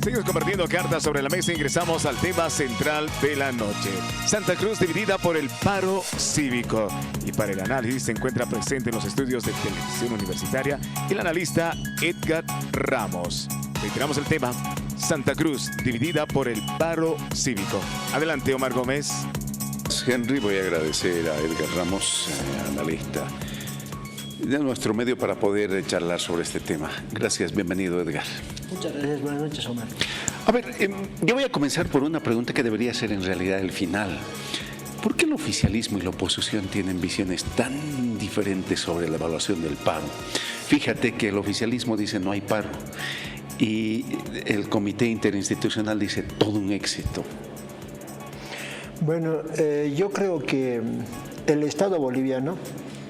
Seguimos compartiendo cartas sobre la mesa. Ingresamos al tema central de la noche. Santa Cruz dividida por el paro cívico. Y para el análisis se encuentra presente en los estudios de Televisión Universitaria el analista Edgar Ramos. Reiteramos el tema: Santa Cruz dividida por el paro cívico. Adelante, Omar Gómez. Henry, voy a agradecer a Edgar Ramos, analista de nuestro medio, para poder charlar sobre este tema. Gracias, bienvenido, Edgar. Muchas gracias, buenas noches, Omar. A ver, yo voy a comenzar por una pregunta que debería ser en realidad el final. ¿Por qué el oficialismo y la oposición tienen visiones tan diferentes sobre la evaluación del paro? Fíjate que el oficialismo dice no hay paro y el Comité Interinstitucional dice todo un éxito. Bueno, yo creo que el Estado boliviano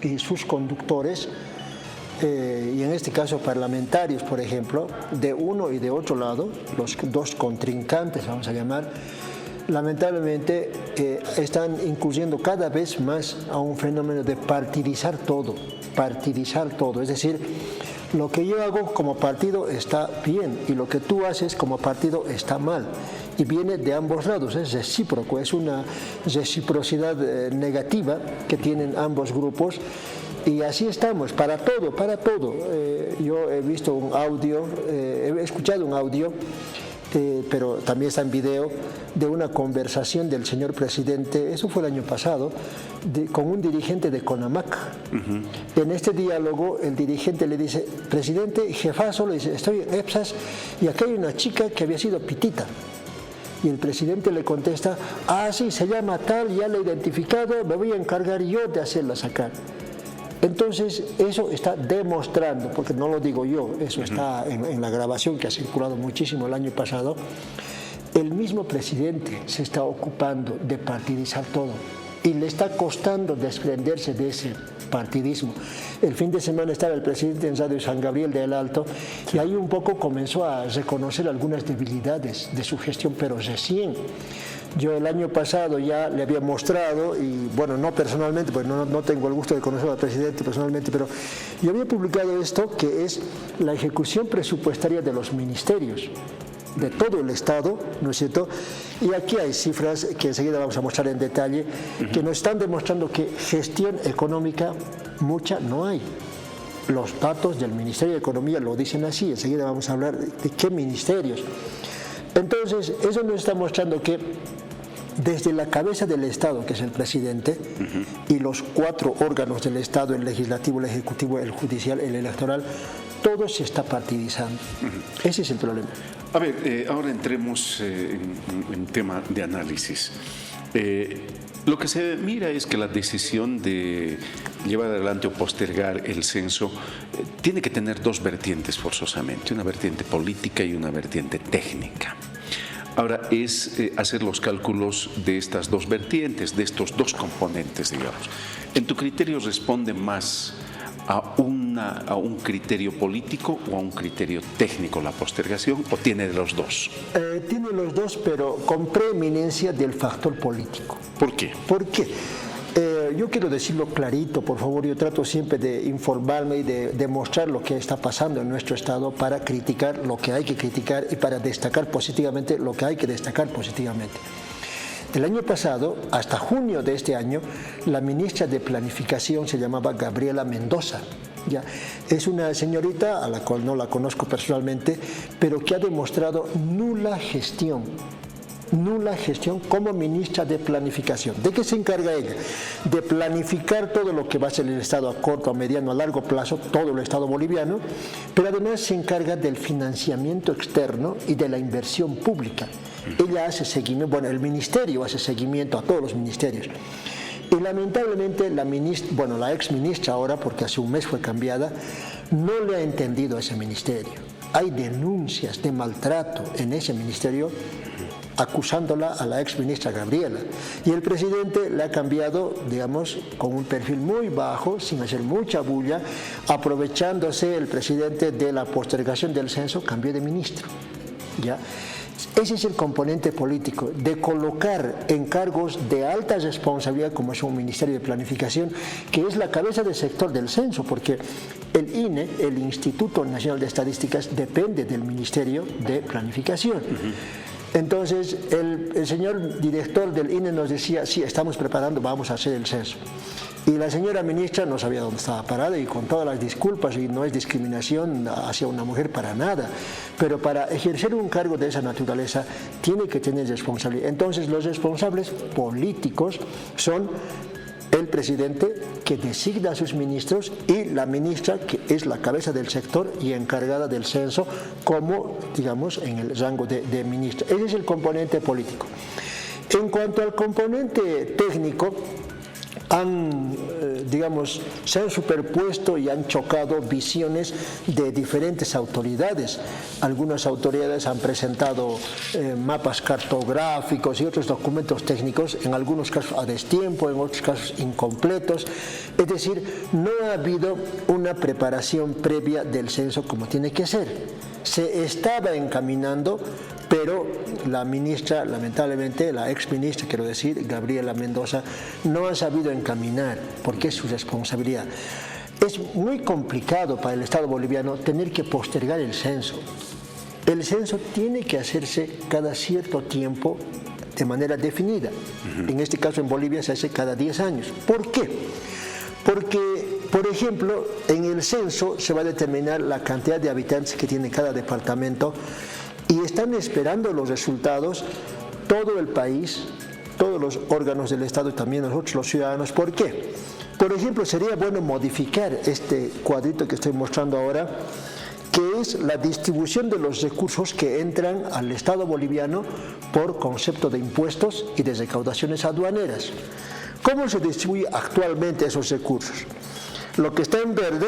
y sus conductores, y en este caso parlamentarios, por ejemplo, de uno y de otro lado, los dos contrincantes, vamos a llamar, lamentablemente están incurriendo cada vez más a un fenómeno de partidizar todo, es decir, lo que yo hago como partido está bien y lo que tú haces como partido está mal. Y viene de ambos lados, es recíproco, es una reciprocidad negativa que tienen ambos grupos. Y así estamos, para todo. Yo he visto un audio, he escuchado un audio, pero también está en video, de una conversación del señor presidente, eso fue el año pasado, con un dirigente de CONAMAC. En este diálogo el dirigente le dice: presidente, jefazo, le dice, estoy en EPSAS y acá hay una chica que había sido pitita. Y el presidente le contesta: ah, sí, se llama tal, ya la he identificado, me voy a encargar yo de hacerla sacar. Entonces, eso está demostrando, porque no lo digo yo, eso está en la grabación que ha circulado muchísimo el año pasado, el mismo presidente se está ocupando de partidizar todo y le está costando desprenderse de ese partidismo. El fin de semana estaba el presidente en Radio San Gabriel de El Alto y ahí un poco comenzó a reconocer algunas debilidades de su gestión, pero recién. Yo el año pasado ya le había mostrado, y bueno, no personalmente, pues no tengo el gusto de conocer al presidente personalmente, pero yo había publicado esto, que es la ejecución presupuestaria de los ministerios, de todo el Estado, ¿no es cierto? Y aquí hay cifras que enseguida vamos a mostrar en detalle, que nos están demostrando que gestión económica mucha no hay. Los datos del Ministerio de Economía lo dicen así, enseguida vamos a hablar de qué ministerios. Entonces, eso nos está mostrando que desde la cabeza del Estado, que es el presidente, y los cuatro órganos del Estado, el legislativo, el ejecutivo, el judicial, el electoral, todo se está partidizando. Ese es el problema. A ver, ahora entremos en tema de análisis. Lo que se mira es que la decisión de llevar adelante o postergar el censo tiene que tener dos vertientes forzosamente, una vertiente política y una vertiente técnica. Ahora es hacer los cálculos de estas dos vertientes, de estos dos componentes, digamos. ¿En tu criterio responde más a un criterio político o a un criterio técnico la postergación, o tiene de los dos? Tiene los dos, pero con preeminencia del factor político. ¿Por qué? ¿Por qué? Yo quiero decirlo clarito, por favor. Yo trato siempre de informarme y de demostrar lo que está pasando en nuestro Estado para criticar lo que hay que criticar y para destacar positivamente lo que hay que destacar positivamente. El año pasado, hasta junio de este año, la ministra de Planificación se llamaba Gabriela Mendoza. Ya, es una señorita a la cual no la conozco personalmente, pero que ha demostrado nula gestión como ministra de Planificación. ¿De qué se encarga ella? De planificar todo lo que va a ser el Estado a corto, a mediano, a largo plazo, todo el Estado boliviano, pero además se encarga del financiamiento externo y de la inversión pública. Ella hace seguimiento, bueno, el ministerio hace seguimiento a todos los ministerios. Y lamentablemente la ex ministra ahora, porque hace un mes fue cambiada, no le ha entendido a ese ministerio. Hay denuncias de maltrato en ese ministerio acusándola a la ex ministra Gabriela. Y el presidente le ha cambiado, digamos, con un perfil muy bajo, sin hacer mucha bulla, aprovechándose el presidente de la postergación del censo, cambió de ministro. ¿Ya? Ese es el componente político, de colocar en cargos de alta responsabilidad, como es un Ministerio de Planificación, que es la cabeza del sector del censo, porque el INE, el Instituto Nacional de Estadísticas, depende del Ministerio de Planificación. Entonces, el señor director del INE nos decía, sí, estamos preparando, vamos a hacer el censo. Y la señora ministra no sabía dónde estaba parada, y con todas las disculpas, y no es discriminación hacia una mujer para nada, pero para ejercer un cargo de esa naturaleza tiene que tener responsabilidad. Entonces los responsables políticos son el presidente, que designa a sus ministros, y la ministra, que es la cabeza del sector y encargada del censo, como, digamos, en el rango de ministra. Ese es el componente político. En cuanto al componente técnico, se han superpuesto y han chocado visiones de diferentes autoridades. Algunas autoridades han presentado mapas cartográficos y otros documentos técnicos, en algunos casos a destiempo, en otros casos incompletos. Es decir, no ha habido una preparación previa del censo como tiene que ser. Se estaba encaminando, pero la ministra, lamentablemente, la exministra, quiero decir, Gabriela Mendoza, no ha sabido encaminar, porque es su responsabilidad. Es muy complicado para el Estado boliviano tener que postergar el censo. El censo tiene que hacerse cada cierto tiempo de manera definida. En este caso, en Bolivia, se hace cada 10 años. ¿Por qué? Porque, por ejemplo, en el censo se va a determinar la cantidad de habitantes que tiene cada departamento, y están esperando los resultados todo el país, todos los órganos del Estado y también nosotros los ciudadanos. ¿Por qué? Por ejemplo, sería bueno modificar este cuadrito que estoy mostrando ahora, que es la distribución de los recursos que entran al Estado boliviano por concepto de impuestos y de recaudaciones aduaneras. ¿Cómo se distribuye actualmente esos recursos? Lo que está en verde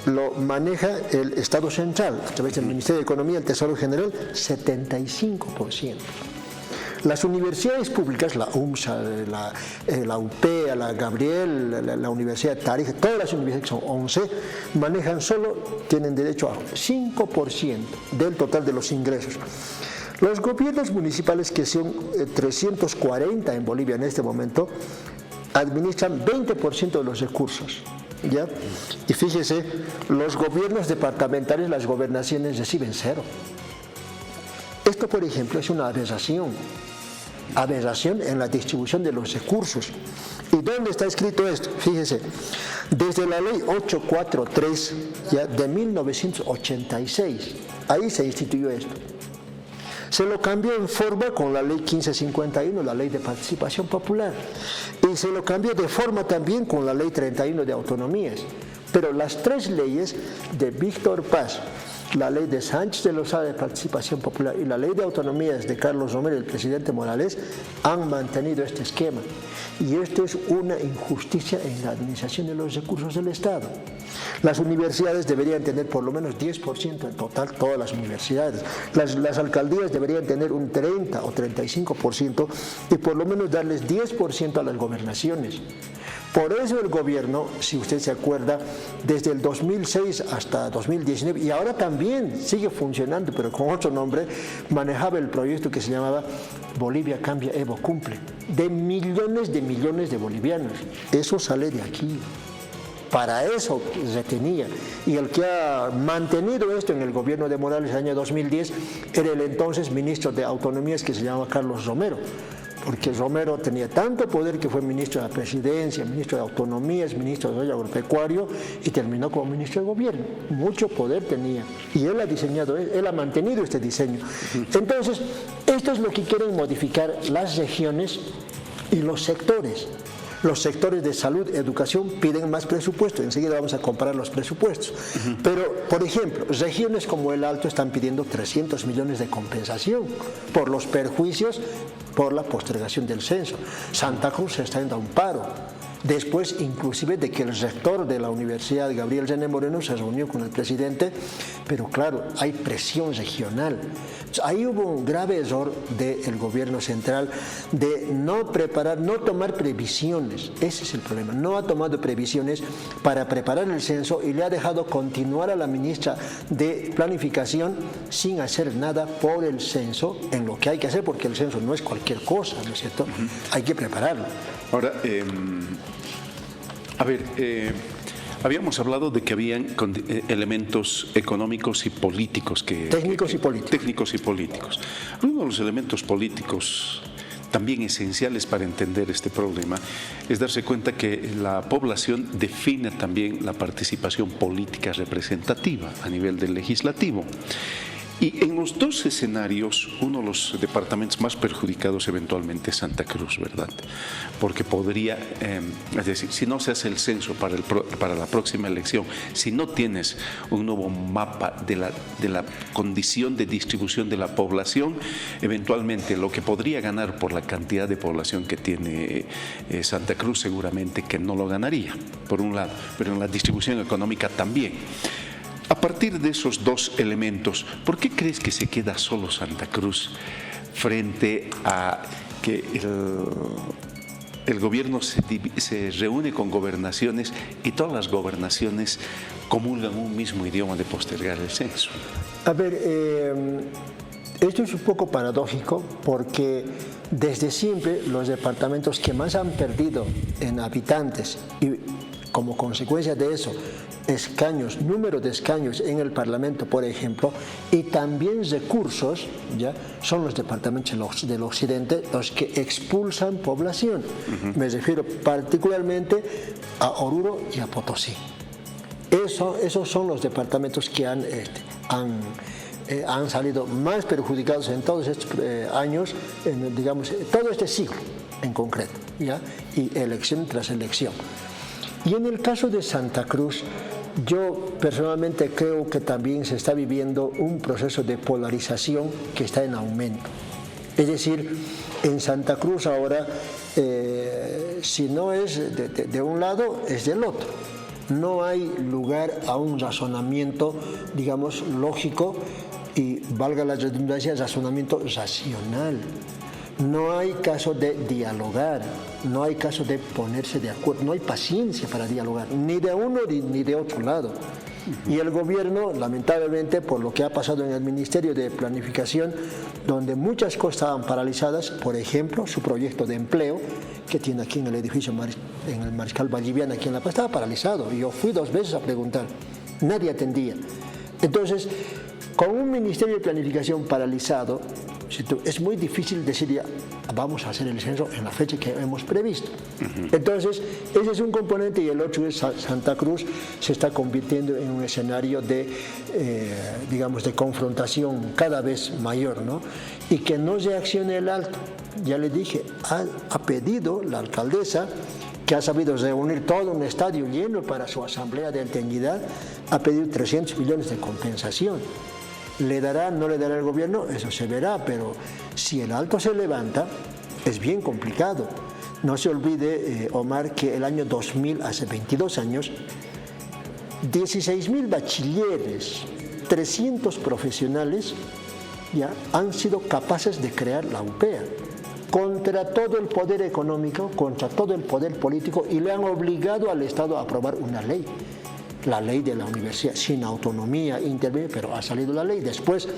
lo maneja el Estado central, a través del Ministerio de Economía, el Tesoro General, 75%. Las universidades públicas, la UMSA, la UPEA, la Gabriel, la Universidad de Tarija, todas las universidades, que son 11, tienen derecho a 5% del total de los ingresos. Los gobiernos municipales, que son 340 en Bolivia en este momento, administran 20% de los recursos. ¿Ya? Y fíjese, los gobiernos departamentales, las gobernaciones, reciben 0. Esto, por ejemplo, es una aberración en la distribución de los recursos. ¿Y dónde está escrito esto? Fíjese, desde la ley 843 de 1986, ahí se instituyó esto. Se lo cambió en forma con la ley 1551, la ley de participación popular, y se lo cambió de forma también con la ley 31 de autonomías. Pero las 3 leyes de Víctor Paz, la ley de Sánchez de Lozada de participación popular y la ley de autonomías de Carlos Romero y el presidente Morales, han mantenido este esquema. Y esto es una injusticia en la administración de los recursos del Estado. Las universidades deberían tener por lo menos 10% en total, todas las universidades. Las alcaldías deberían tener un 30 o 35% y por lo menos darles 10% a las gobernaciones. Por eso el gobierno, si usted se acuerda, desde el 2006 hasta 2019, y ahora también sigue funcionando, pero con otro nombre, manejaba el proyecto que se llamaba Bolivia Cambia, Evo Cumple, de millones de bolivianos. Eso sale de aquí. Para eso se tenía. Y el que ha mantenido esto en el gobierno de Morales en el año 2010 era el entonces ministro de Autonomías, que se llamaba Carlos Romero. Porque Romero tenía tanto poder que fue ministro de la Presidencia, ministro de Autonomías, ministro de Desarrollo Agropecuario y terminó como ministro de Gobierno. Mucho poder tenía y él ha diseñado, él ha mantenido este diseño. Entonces, esto es lo que quieren modificar las regiones y los sectores. Los sectores de salud, educación piden más presupuesto. Enseguida vamos a comparar los presupuestos. Pero, por ejemplo, regiones como el Alto están pidiendo 300 millones de compensación por los perjuicios por la postergación del censo. Santa Cruz se está yendo a un paro. Después, inclusive, de que el rector de la Universidad, Gabriel René Moreno, se reunió con el presidente, pero claro, hay presión regional. Ahí hubo un grave error del gobierno central de no preparar, no tomar previsiones. Ese es el problema. No ha tomado previsiones para preparar el censo y le ha dejado continuar a la ministra de Planificación sin hacer nada por el censo, en lo que hay que hacer, porque el censo no es cualquier cosa, ¿no es cierto? Hay que prepararlo. Ahora, habíamos hablado de que habían elementos económicos y políticos técnicos y políticos. Técnicos y políticos. Uno de los elementos políticos también esenciales para entender este problema es darse cuenta que la población define también la participación política representativa a nivel del legislativo. Y en los dos escenarios, uno de los departamentos más perjudicados eventualmente es Santa Cruz, ¿verdad? Porque podría, es decir, si no se hace el censo para la próxima elección, si no tienes un nuevo mapa de la condición de distribución de la población, eventualmente lo que podría ganar por la cantidad de población que tiene Santa Cruz, seguramente que no lo ganaría, por un lado, pero en la distribución económica también. A partir de esos dos elementos, ¿por qué crees que se queda solo Santa Cruz frente a que el gobierno se reúne con gobernaciones y todas las gobernaciones comulgan un mismo idioma de postergar el censo? A ver, esto es un poco paradójico porque desde siempre los departamentos que más han perdido en habitantes y como consecuencia de eso, escaños, número de escaños en el Parlamento, por ejemplo, y también recursos, ¿ya? Son los departamentos del occidente los que expulsan población. Me refiero particularmente a Oruro y a Potosí. Esos son los departamentos que han salido más perjudicados en todos estos años, digamos, todo este siglo en concreto, ¿ya? Y elección tras elección. Y en el caso de Santa Cruz, yo personalmente creo que también se está viviendo un proceso de polarización que está en aumento. Es decir, en Santa Cruz ahora, si no es de un lado, es del otro. No hay lugar a un razonamiento, digamos, lógico y, valga la redundancia, razonamiento racional. No hay caso de dialogar, no hay caso de ponerse de acuerdo, no hay paciencia para dialogar, ni de uno ni de otro lado. Y el gobierno, lamentablemente, por lo que ha pasado en el Ministerio de Planificación, donde muchas cosas estaban paralizadas, por ejemplo, su proyecto de empleo, que tiene aquí en el edificio, en el Mariscal Valliviana, aquí en La Paz, estaba paralizado. Y yo fui 2 veces a preguntar, nadie atendía. Entonces, con un Ministerio de Planificación paralizado, es muy difícil decir ya, vamos a hacer el censo en la fecha que hemos previsto. Entonces, ese es un componente y el otro es Santa Cruz se está convirtiendo en un escenario de, digamos, de confrontación cada vez mayor, ¿no? Y que no reaccione el alto. Ya le dije, ha pedido la alcaldesa, que ha sabido reunir todo un estadio lleno para su asamblea de dignidad, ha pedido 300 millones de compensación. ¿Le dará, no le dará el gobierno? Eso se verá, pero si el alto se levanta, es bien complicado. No se olvide, Omar, que el año 2000, hace 22 años, 16.000 bachilleres, 300 profesionales ya han sido capaces de crear la UPEA contra todo el poder económico, contra todo el poder político, y le han obligado al Estado a aprobar una ley. La ley de la universidad, sin autonomía, intermedia, pero ha salido la ley. Después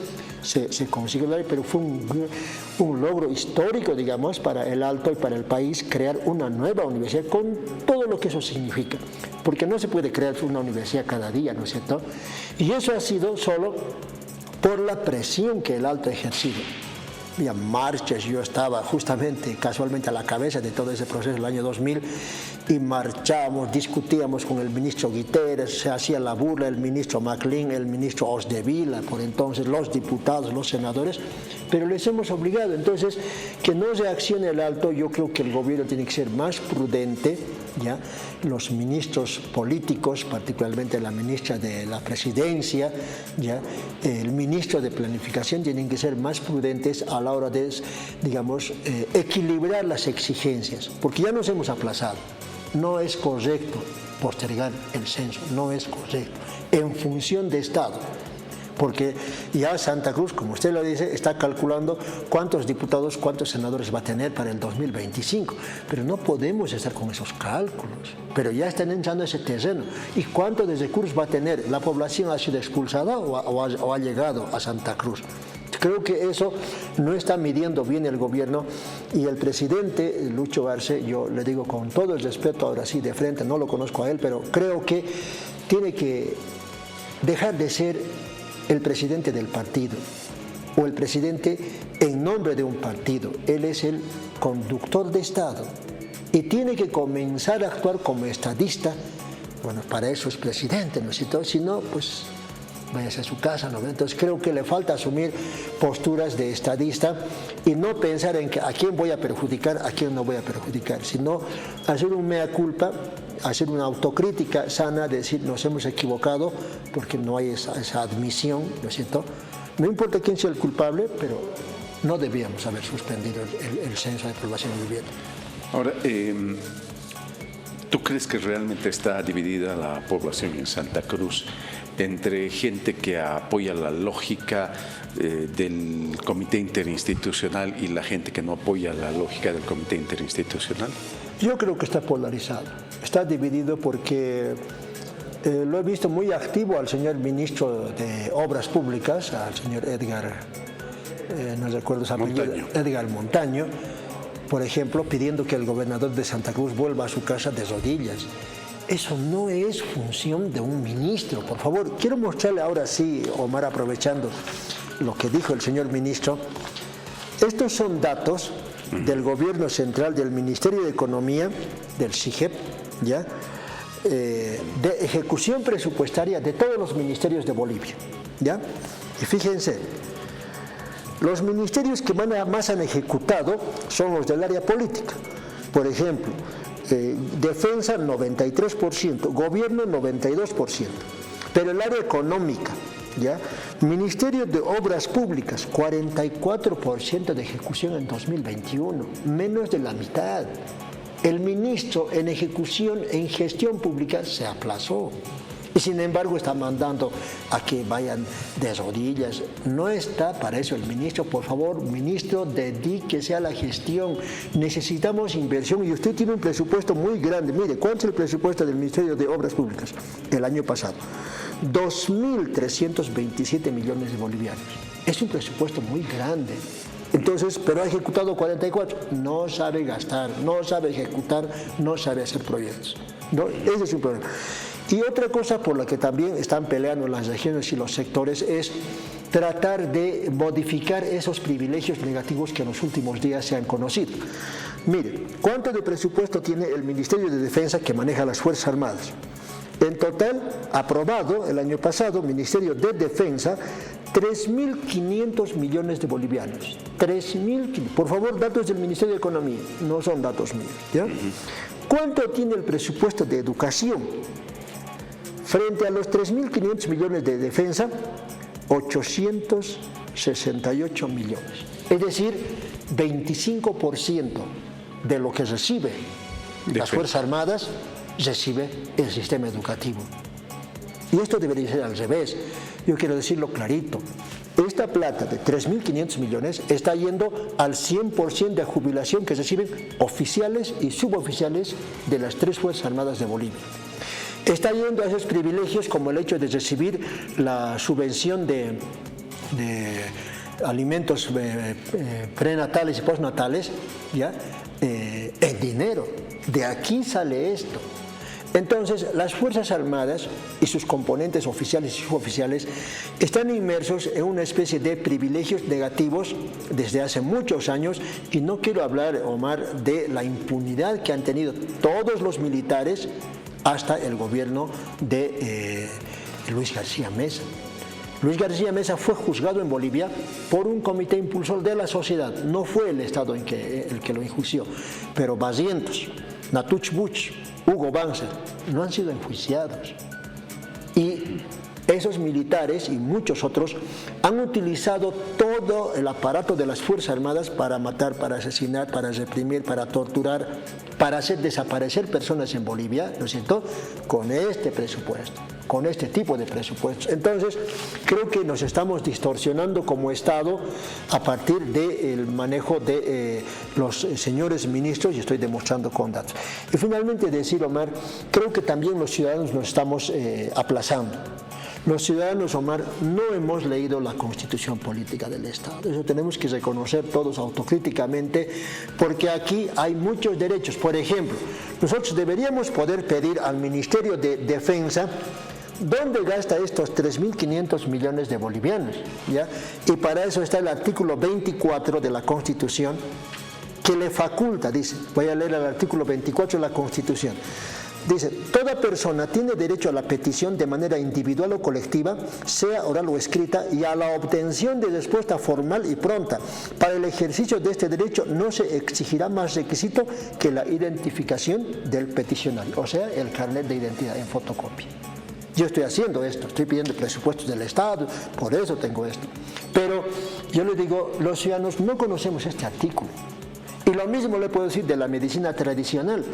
se consiguió la ley, pero fue un logro histórico, digamos, para el Alto y para el país, crear una nueva universidad con todo lo que eso significa. Porque no se puede crear una universidad cada día, ¿no es cierto? Y eso ha sido solo por la presión que el Alto ha ejercido. Había marchas, yo estaba justamente, casualmente, a la cabeza de todo ese proceso el año 2000, y marchábamos, discutíamos con el ministro Guiteres, se hacía la burla el ministro Maclin, el ministro Osdevila, por entonces, los diputados, los senadores, pero les hemos obligado. Entonces, que no reaccione el Alto, yo creo que el gobierno tiene que ser más prudente, ¿ya? Los ministros políticos, particularmente la ministra de la Presidencia, ¿ya? El ministro de Planificación, tienen que ser más prudentes a la hora de, digamos, equilibrar las exigencias, porque ya nos hemos aplazado. no es correcto postergar el censo, no es correcto, en función de Estado. Porque ya Santa Cruz, como usted lo dice, está calculando cuántos diputados, cuántos senadores va a tener para el 2025. Pero no podemos estar con esos cálculos. Pero ya están entrando ese terreno. ¿Y cuánto de recursos va a tener? ¿La población ha sido expulsada o ha llegado a Santa Cruz? Creo que eso no está midiendo bien el gobierno, y el presidente Lucho Arce, yo le digo con todo el respeto, ahora sí de frente, no lo conozco a él, pero creo que tiene que dejar de ser el presidente del partido o el presidente en nombre de un partido. Él es el conductor de Estado y tiene que comenzar a actuar como estadista. Bueno, para eso es presidente, ¿no es cierto? Si no, pues váyase a su casa, ¿no? Entonces creo que le falta asumir posturas de estadista y no pensar en que a quién voy a perjudicar, a quién no voy a perjudicar, sino hacer un mea culpa, hacer una autocrítica sana, decir nos hemos equivocado, porque no hay esa admisión, ¿no es cierto? No importa quién sea el culpable, pero no debíamos haber suspendido el censo de población y vivienda. Ahora, ¿tú crees que realmente está dividida la población en Santa Cruz entre gente que apoya la lógica del Comité Interinstitucional y la gente que no apoya la lógica del Comité Interinstitucional? Yo creo que está polarizado, está dividido porque lo he visto muy activo al señor ministro de Obras Públicas, al señor Edgar, no recuerdo su apellido, Edgar Montaño, por ejemplo, pidiendo que el gobernador de Santa Cruz vuelva a su casa de rodillas. Eso no es función de un ministro, por favor. Quiero mostrarle ahora sí, Omar, aprovechando lo que dijo el señor ministro. Estos son datos del gobierno central, del Ministerio de Economía, del SIGEP, ¿ya? De ejecución presupuestaria de todos los ministerios de Bolivia, ¿ya? Y fíjense, los ministerios que más han ejecutado son los del área política. Por ejemplo, Defensa 93%, Gobierno 92%, pero el área económica, ¿ya? Ministerio de Obras Públicas, 44% de ejecución en 2021, menos de la mitad. El ministro en ejecución, en gestión pública, se aplazó. Y sin embargo está mandando a que vayan de rodillas. No está para eso el ministro. Por favor, ministro, dedíquese a la gestión. Necesitamos inversión y usted tiene un presupuesto muy grande. Mire, ¿cuánto es el presupuesto del Ministerio de Obras Públicas el año pasado? 2.327 millones de bolivianos. Es un presupuesto muy grande. Entonces, pero ha ejecutado 44. No sabe gastar, no sabe ejecutar, no sabe hacer proyectos. ¿No? Ese es un problema. Y otra cosa por la que también están peleando las regiones y los sectores es tratar de modificar esos privilegios negativos que en los últimos días se han conocido. Mire, ¿cuánto de presupuesto tiene el Ministerio de Defensa que maneja las Fuerzas Armadas? En total, aprobado el año pasado, Ministerio de Defensa, 3.500 millones de bolivianos. 3.500, por favor, datos del Ministerio de Economía, no son datos míos, ¿ya? ¿Cuánto tiene el presupuesto de educación? Frente a los 3.500 millones de defensa, 868 millones. Es decir, 25% de lo que recibe las Fuerzas Armadas recibe el sistema educativo. Y esto debería ser al revés. Yo quiero decirlo clarito. Esta plata de 3.500 millones está yendo al 100% de jubilación que reciben oficiales y suboficiales de las 3 Fuerzas Armadas de Bolivia. Está yendo a esos privilegios como el hecho de recibir la subvención de alimentos prenatales y postnatales, ¿ya? En dinero. De aquí sale esto. Entonces, las Fuerzas Armadas y sus componentes oficiales y suboficiales están inmersos en una especie de privilegios negativos desde hace muchos años, y no quiero hablar, Omar, de la impunidad que han tenido todos los militares hasta el gobierno de Luis García Meza. Luis García Meza fue juzgado en Bolivia por un comité impulsor de la sociedad, no fue el Estado el que lo enjuició, pero Barrientos, Natuch Buch, Hugo Banzer no han sido enjuiciados. Y esos militares y muchos otros han utilizado todo el aparato de las Fuerzas Armadas para matar, para asesinar, para reprimir, para torturar, para hacer desaparecer personas en Bolivia, ¿no es cierto?, con este presupuesto, con este tipo de presupuestos. Entonces, creo que nos estamos distorsionando como Estado a partir del manejo de los señores ministros, y estoy demostrando con datos. Y finalmente decir, Omar, creo que también los ciudadanos nos estamos aplazando. Los ciudadanos, Omar, no hemos leído la Constitución Política del Estado. Eso tenemos que reconocer todos autocríticamente, porque aquí hay muchos derechos. Por ejemplo, nosotros deberíamos poder pedir al Ministerio de Defensa ¿dónde gasta estos 3.500 millones de bolivianos? ¿Ya? Y para eso está el artículo 24 de la Constitución, que le faculta, dice, voy a leer el artículo 24 de la Constitución. Dice, toda persona tiene derecho a la petición de manera individual o colectiva, sea oral o escrita, y a la obtención de respuesta formal y pronta. Para el ejercicio de este derecho no se exigirá más requisito que la identificación del peticionario, o sea, el carnet de identidad en fotocopia. Yo estoy haciendo esto, estoy pidiendo presupuestos del Estado, por eso tengo esto. Pero yo le digo, los ciudadanos no conocemos este artículo. Y lo mismo le puedo decir de la medicina tradicional.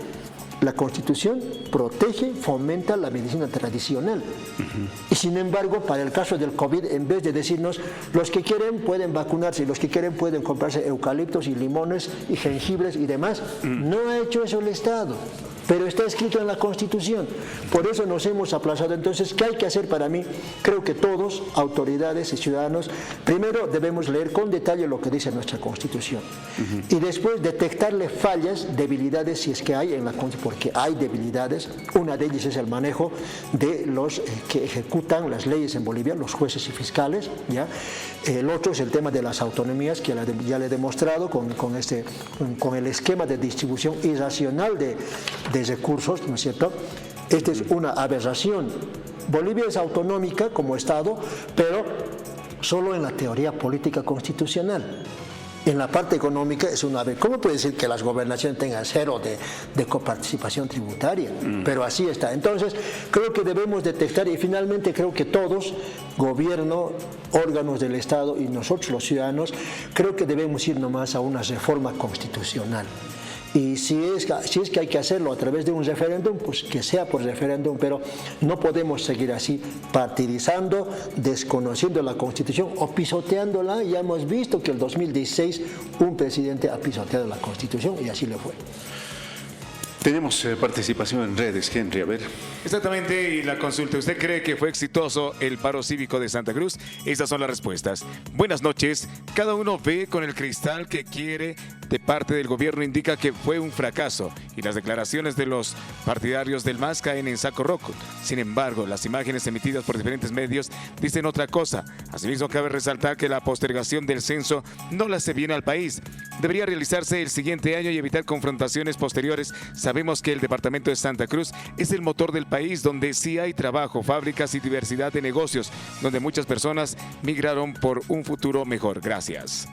La Constitución protege, fomenta la medicina tradicional. Y sin embargo, para el caso del COVID, en vez de decirnos, los que quieren pueden vacunarse, los que quieren pueden comprarse eucaliptos y limones y jengibres y demás, no ha hecho eso el Estado. Pero está escrito en la Constitución. Por eso nos hemos aplazado. Entonces, ¿qué hay que hacer para mí? Creo que todos, autoridades y ciudadanos, primero debemos leer con detalle lo que dice nuestra Constitución. Y después detectarle fallas, debilidades, si es que hay en la Constitución, porque hay debilidades. Una de ellas es el manejo de los que ejecutan las leyes en Bolivia, los jueces y fiscales, ¿ya? El otro es el tema de las autonomías, que ya le he demostrado con el esquema de distribución irracional de recursos, ¿no es cierto? Esta es una aberración. Bolivia es autonómica como Estado, pero solo en la teoría política constitucional. En la parte económica es una vez. ¿Cómo puede decir que las gobernaciones tengan cero de coparticipación tributaria? Pero así está. Entonces, creo que debemos detectar, y finalmente creo que todos, gobierno, órganos del Estado y nosotros los ciudadanos, creo que debemos ir nomás a una reforma constitucional. Y si es que hay que hacerlo a través de un referéndum, pues que sea por referéndum, pero no podemos seguir así partidizando, desconociendo la Constitución o pisoteándola. Ya hemos visto que el 2016 un presidente ha pisoteado la Constitución y así le fue. Tenemos participación en redes, Henry, a ver. Exactamente, y la consulta. ¿Usted cree que fue exitoso el paro cívico de Santa Cruz? Estas son las respuestas. Buenas noches. Cada uno ve con el cristal que quiere. De parte del gobierno indica que fue un fracaso y las declaraciones de los partidarios del MAS caen en saco roto. Sin embargo, las imágenes emitidas por diferentes medios dicen otra cosa. Asimismo, cabe resaltar que la postergación del censo no le hace bien al país. Debería realizarse el siguiente año y evitar confrontaciones posteriores. Sabemos que el departamento de Santa Cruz es el motor del país, donde sí hay trabajo, fábricas y diversidad de negocios, donde muchas personas migraron por un futuro mejor. Gracias.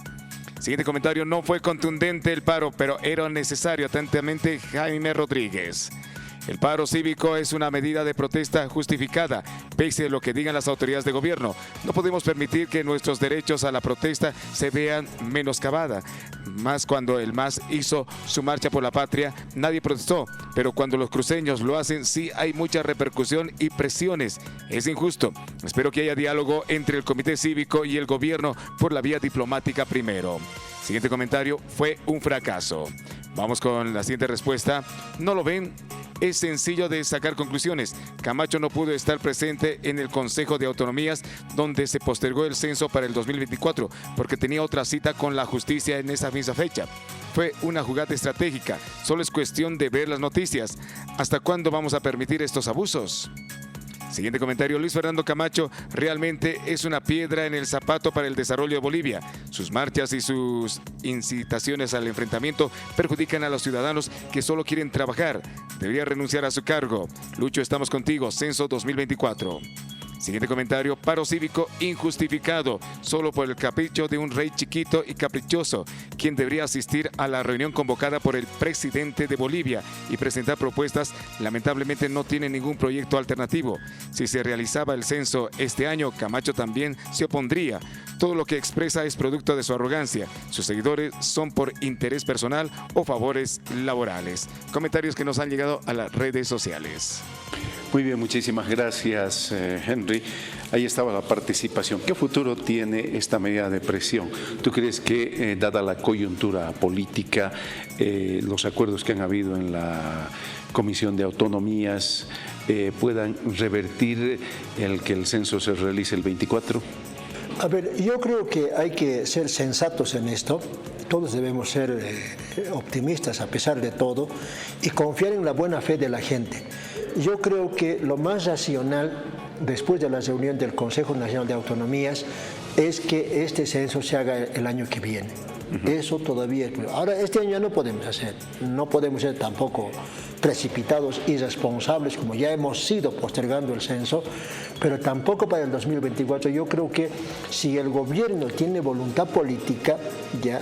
Siguiente comentario, no fue contundente el paro, pero era necesario. Atentamente, Jaime Rodríguez. El paro cívico es una medida de protesta justificada, pese a lo que digan las autoridades de gobierno. No podemos permitir que nuestros derechos a la protesta se vean menoscabados. Más cuando el MAS hizo su marcha por la patria, nadie protestó. Pero cuando los cruceños lo hacen, sí hay mucha repercusión y presiones. Es injusto. Espero que haya diálogo entre el comité cívico y el gobierno por la vía diplomática primero. Siguiente comentario, fue un fracaso. Vamos con la siguiente respuesta. ¿No lo ven? Es sencillo de sacar conclusiones. Camacho no pudo estar presente en el Consejo de Autonomías, donde se postergó el censo para el 2024, porque tenía otra cita con la justicia en esa misma fecha. Fue una jugada estratégica. Solo es cuestión de ver las noticias. ¿Hasta cuándo vamos a permitir estos abusos? Siguiente comentario, Luis Fernando Camacho realmente es una piedra en el zapato para el desarrollo de Bolivia. Sus marchas y sus incitaciones al enfrentamiento perjudican a los ciudadanos que solo quieren trabajar. Debería renunciar a su cargo. Lucho, estamos contigo. Censo 2024. Siguiente comentario: paro cívico injustificado, solo por el capricho de un rey chiquito y caprichoso, quien debería asistir a la reunión convocada por el presidente de Bolivia y presentar propuestas. Lamentablemente no tiene ningún proyecto alternativo. Si se realizaba el censo este año, Camacho también se opondría. Todo lo que expresa es producto de su arrogancia. Sus seguidores son por interés personal o favores laborales. Comentarios que nos han llegado a las redes sociales. Muy bien, muchísimas gracias, Henry. Ahí estaba la participación. ¿Qué futuro tiene esta medida de presión? ¿Tú crees que, dada la coyuntura política, los acuerdos que han habido en la Comisión de Autonomías, puedan revertir el que el censo se realice el 24? A ver, yo creo que hay que ser sensatos en esto. Todos debemos ser optimistas a pesar de todo y confiar en la buena fe de la gente. Yo creo que lo más racional, después de la reunión del Consejo Nacional de Autonomías, es que este censo se haga el año que viene. Eso todavía es... Ahora, este año ya no podemos hacer. No podemos ser tampoco precipitados, irresponsables, como ya hemos sido postergando el censo, pero tampoco para el 2024. Yo creo que si el gobierno tiene voluntad política, ya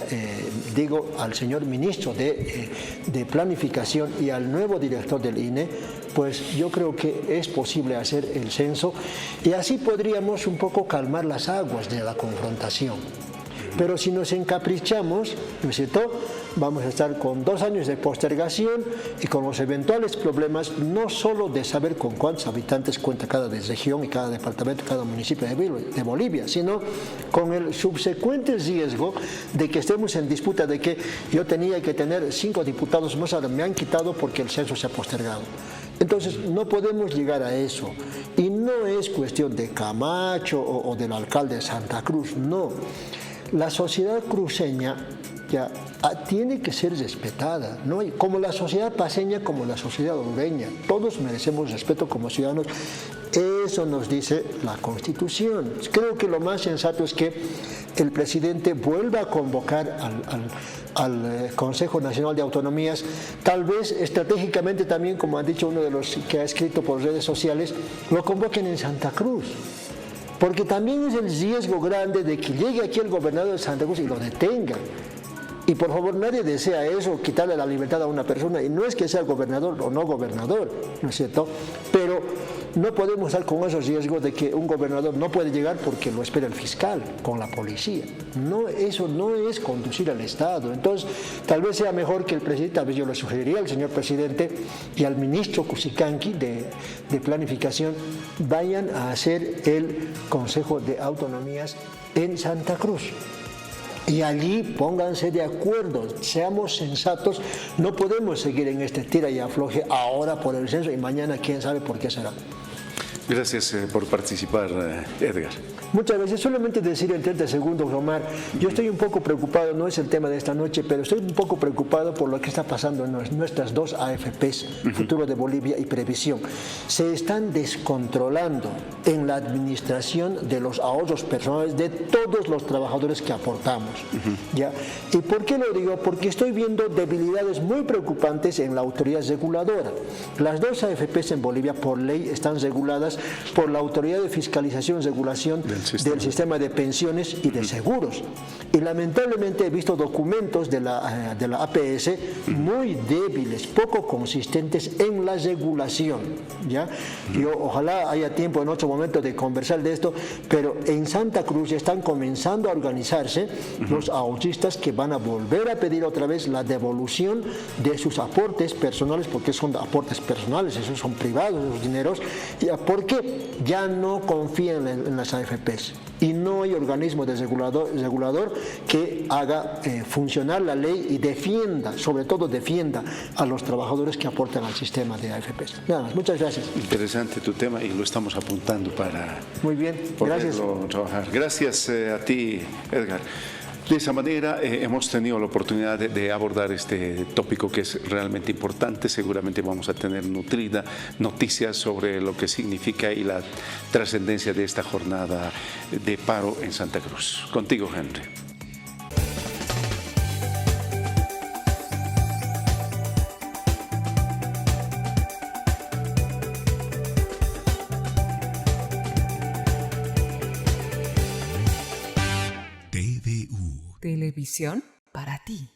digo al señor ministro de Planificación y al nuevo director del INE, pues yo creo que es posible hacer el censo y así podríamos un poco calmar las aguas de la confrontación. Pero si nos encaprichamos, ¿no es cierto?, vamos a estar con 2 años de postergación y con los eventuales problemas, no solo de saber con cuántos habitantes cuenta cada región y cada departamento, cada municipio de Bolivia, sino con el subsecuente riesgo de que estemos en disputa de que yo tenía que tener 5 diputados más, ahora me han quitado porque el censo se ha postergado. Entonces no podemos llegar a eso. Y no es cuestión de Camacho o del alcalde de Santa Cruz, no. La sociedad cruceña ya tiene que ser respetada, ¿no? Como la sociedad paceña, como la sociedad hondureña. Todos merecemos respeto como ciudadanos. Eso nos dice la Constitución. Creo que lo más sensato es que el presidente vuelva a convocar al Consejo Nacional de Autonomías, tal vez estratégicamente también, como ha dicho uno de los que ha escrito por redes sociales, lo convoquen en Santa Cruz. Porque también es el riesgo grande de que llegue aquí el gobernador de Santa Cruz y lo detengan. Y por favor, nadie desea eso, quitarle la libertad a una persona. Y no es que sea gobernador o no gobernador, ¿no es cierto? Pero no podemos estar con esos riesgos de que un gobernador no puede llegar porque lo espera el fiscal con la policía. No, eso no es conducir al Estado. Entonces, tal vez sea mejor que el presidente, tal vez yo le sugeriría al señor presidente y al ministro Cusicanqui de Planificación, vayan a hacer el Consejo de Autonomías en Santa Cruz. Y allí pónganse de acuerdo, seamos sensatos, no podemos seguir en este tira y afloje ahora por el censo y mañana quién sabe por qué será. Gracias por participar, Edgar. Muchas gracias. Solamente decir en 30 segundos, Omar, yo estoy un poco preocupado, no es el tema de esta noche, pero estoy un poco preocupado por lo que está pasando en nuestras 2 AFPs, Futuro de Bolivia y Previsión. Se están descontrolando en la administración de los ahorros personales de todos los trabajadores que aportamos. ¿Ya? ¿Y por qué lo digo? Porque estoy viendo debilidades muy preocupantes en la autoridad reguladora. Las 2 AFPs en Bolivia, por ley, están reguladas por la Autoridad de Fiscalización y Regulación del sistema de pensiones y de seguros. Y lamentablemente he visto documentos de la APS muy débiles, poco consistentes en la regulación. ¿Ya? Yo ojalá haya tiempo en otro momento de conversar de esto, pero en Santa Cruz ya están comenzando a organizarse los ahorristas que van a volver a pedir otra vez la devolución de sus aportes personales, porque son aportes personales, esos son privados, esos dineros, porque ya no confían en las AFPs y no hay organismo de regulador que haga funcionar la ley y defienda, sobre todo defienda a los trabajadores que aportan al sistema de AFPs. Nada más, muchas gracias. Interesante tu tema y lo estamos apuntando para muy bien, gracias. Trabajar. Gracias a ti, Edgar. De esa manera hemos tenido la oportunidad de abordar este tópico que es realmente importante. Seguramente vamos a tener nutrida noticias sobre lo que significa y la trascendencia de esta jornada de paro en Santa Cruz. Contigo, Henry. Televisión para ti.